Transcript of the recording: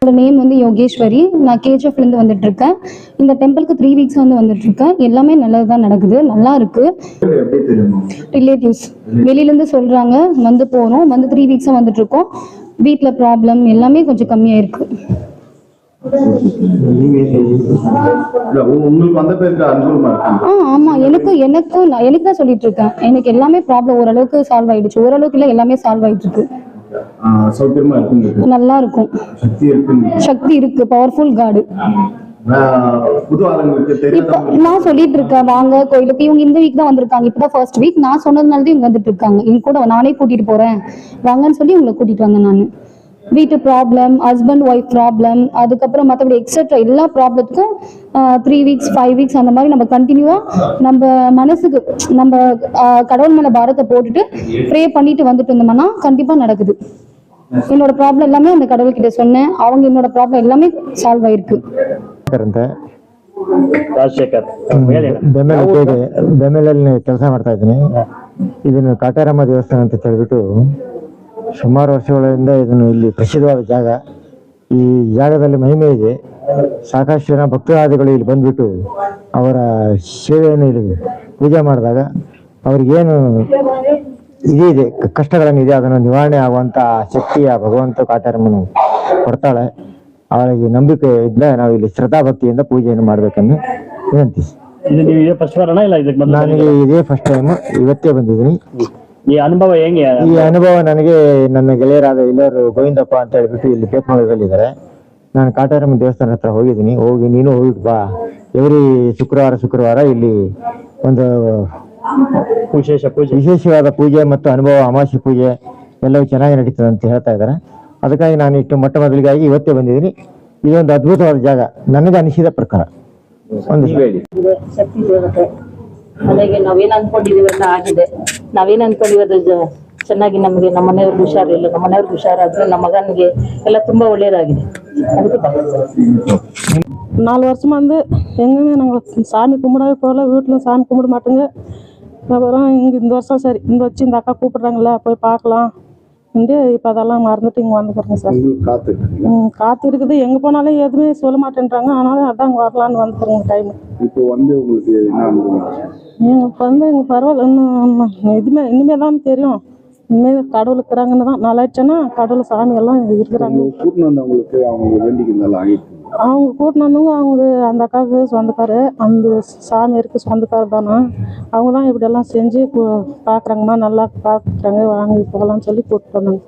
என்னோட நேம் வந்து யோகேஸ்வரி. நான் கேஜிஎஃப்லேருந்து வந்துட்டு இருக்கேன். இந்த டெம்பிளுக்கு 3 வீக்ஸ் வந்து வந்துட்டு இருக்கேன். எல்லாமே நல்லது தான் நடக்குது, நல்லா இருக்கு. ரிலேட்டிவ்ஸ் வெளியிலேருந்து சொல்றாங்க, வந்து போகிறோம். வந்து 3 வீக்ஸாக வந்துட்டு இருக்கோம். வீட்டில் ப்ராப்ளம் எல்லாமே கொஞ்சம் கம்மியாக இருக்கு. ஆமா, எனக்கு தான் சொல்லிட்டு இருக்கேன். எனக்கு எல்லாமே ப்ராப்ளம் ஓரளவுக்கு சால்வ் ஆயிடுச்சு. ஓரளவுக்கு இல்லை, எல்லாமே சால்வ் ஆயிட்டு இருக்கு. நல்லா இருக்கும், சக்தி இருக்கு, பவர்ஃபுல் காடு. நான் சொல்லிட்டு இருக்கேன் வாங்க கோயிலுக்கு. இவங்க இந்த வீக் தான் வந்திருக்காங்க, இப்பதான் ஃபர்ஸ்ட் வீக். நான் சொன்னதுனால தான் இவங்க வந்துட்டு இருக்காங்க. இவங்க கூட நானே கூட்டிட்டு போறேன் வாங்கன்னு சொல்லி உங்களை கூட்டிட்டு வாங்க. நான் வீட்டு ப்ராப்ளம், ஹஸ்பண்ட் ஒய்ஃப் ப்ராப்ளம், அதுக்கப்புறம் மற்றபடி எக்ஸெட்ரா எல்லா ப்ராப்ளத்துக்கும் 3 வீக்ஸ் 5 வீக்ஸ் அந்த மாதிரி நம்ம கண்டினியூவா நம்ம மனசுக்கு நம்ம கடவுள் மேல பாரத்தை போட்டுட்டு ப்ரே பண்ணிட்டு வந்துட்டு இருந்தோம்னா கண்டிப்பா நடக்குது. என்னோட ப்ராப்ளம் எல்லாமே அந்த கடவுள்கிட்ட சொன்னேன். அவங்க என்னோட ப்ராப்ளம் எல்லாமே சால்வ் ஆயிருக்கு. ಬೆಮ್ಮೆಲಲ್ಲಿ ಕೆಲಸ ಮಾಡ್ತಾ ಇದ್ದೀನಿ. ಇದನ್ನು ಕಾಟಾರಮ್ಮ ದೇವಸ್ಥಾನ ಅಂತ ಹೇಳ್ಬಿಟ್ಟು ಸುಮಾರು ವರ್ಷಗಳಿಂದ ಇದನ್ನು ಇಲ್ಲಿ ಪ್ರಸಿದ್ಧವಾದ ಜಾಗ. ಈ ಜಾಗದಲ್ಲಿ ಮಹಿಮೆ ಇದೆ. ಸಾಕಷ್ಟು ಜನ ಭಕ್ತಾದಿಗಳು ಇಲ್ಲಿ ಬಂದ್ಬಿಟ್ಟು ಅವರ ಸೇವೆಯನ್ನು ಇಲ್ಲಿ ಪೂಜೆ ಮಾಡಿದಾಗ ಅವ್ರಿಗೇನು ಇದೆ ಕಷ್ಟಗಳೇನಿದೆ ಅದನ್ನು ನಿವಾರಣೆ ಆಗುವಂಥ ಶಕ್ತಿಯ ಭಗವಂತ ಕಾಟಾರಮ್ಮನು ಕೊಡ್ತಾಳೆ. ಅವರಿಗೆ ನಂಬಿಕೆಯಿಂದ ನಾವು ಇಲ್ಲಿ ಶ್ರದ್ಧಾ ಭಕ್ತಿಯಿಂದ ಪೂಜೆಯನ್ನು ಮಾಡಬೇಕನ್ನು ವಿನಂತಿ. ನನಗೆ ಇದೇ ಫಸ್ಟ್ ಟೈಮ್, ಇವತ್ತೇ ಬಂದಿದ್ದೀನಿ. ಈ ಅನುಭವ ಹೆಂಗೆ? ಈ ಅನುಭವ ನನಗೆ ನನ್ನ ಗೆಳೆಯರಾದ ಎಲ್ಲರೂ ಗೋವಿಂದಪ್ಪ ಅಂತ ಹೇಳ್ಬಿಟ್ಟು ಇಲ್ಲಿ ಬೇತ್ಮಂಗಲದಲ್ಲಿದ್ದಾರೆ. ನಾನು ಕಾಟಾರಮ್ಮ ದೇವಸ್ಥಾನ ಹತ್ರ ಹೋಗಿದ್ದೀನಿ. ಹೋಗಿ ನೀನು ಹೋಗಿಟ್ಟು ಬಾ, ಎವ್ರಿ ಶುಕ್ರವಾರ ಇಲ್ಲಿ ಒಂದು ವಿಶೇಷವಾದ ಪೂಜೆ ಮತ್ತು ಅನುಭವ ಅಮಾವಾಸ್ಯೆ ಪೂಜೆ ಎಲ್ಲವೂ ಚೆನ್ನಾಗಿ ನಡೀತದೆ ಅಂತ ಹೇಳ್ತಾ ಇದ್ದಾರೆ. ಅದಕ್ಕಾಗಿ ನಾನು ಇಷ್ಟು ಮೊಟ್ಟ ಮೊದಲಿಗಾಗಿ ಇವತ್ತೇ ಬಂದಿದ್ದೀನಿ. ಇದೊಂದು ಅದ್ಭುತವಾದ ಜಾಗ ನನಗೆ ಅನಿಸಿದ ಪ್ರಕಾರ. ಒಂದು ಶಕ್ತಿ ದೇವತೆ ಅದಾಗಿ ನಾವೇನ್ ಅನ್ಕೊಂಡಿದೀವೆಲ್ಲ ಆಗಿದೆ. ನಾವೇನ್ ಅನ್ಕೊಂಡಿರೋದು ಚೆನ್ನಾಗಿ ನಮಗೆ ನಮ್ಮ ಮನೆಯವ್ರಿಗೆ ಹುಷಾರಿಲ್ಲ, ನಮ್ಮ ಮನೆಯವ್ರಿಗೆ ಹುಷಾರಾದ್ರೆ ನಮ್ಮ ಮಗನಿಗೆ ಎಲ್ಲ ತುಂಬಾ ಒಳ್ಳೇದಾಗಿದೆ. அதுக்கு 4 வருஷமா வந்து எங்கேயுமே நாங்கள் சாமி கும்பிடவே போகல. வீட்டில் சாமி கும்பிட மாட்டோங்க. அப்புறம் இங்கே இந்த வருஷம் சரி இங்கே வச்சு இந்த அக்கா கூப்பிட்றாங்கள போய் பார்க்கலாம் இங்கே. இப்போ அதெல்லாம் மறந்துட்டு இங்கே வந்துக்கிறேங்க சார். காற்று இருக்குது, எங்கே போனாலும் எதுவுமே சொல்ல மாட்டேன்றாங்க. ஆனாலும் அதான் இங்கே வரலான்னு வந்துக்கிறோங்க டைம். இப்போ வந்து உங்களுக்கு எங்களுக்கு வந்து இங்கே பரவாயில்ல, இன்னும் எதுவுமே இனிமேல் தான் தெரியும். இனிமேல் கடவுள் இருக்கிறாங்கன்னு தான். நல்லாச்சுன்னா கடவுள் சாமி எல்லாம் இருக்கிறாங்க. கூட்டின்னு வந்தவங்களுக்கு அவங்க வேண்டிக்கிறதால ஆகிட்டு அவங்க கூட்டின்னு வந்தவங்க அவங்க அந்த அக்காவுக்கு சொந்தக்காரு, அந்த சாமி இருக்கு சொந்தக்காரு தானே. அவங்க தான் இப்படியெல்லாம் செஞ்சு பார்க்குறாங்கம்மா, நல்லா பார்க்குறாங்க, வாங்கி போகலான்னு சொல்லி கூப்பிட்டு வந்தாங்க.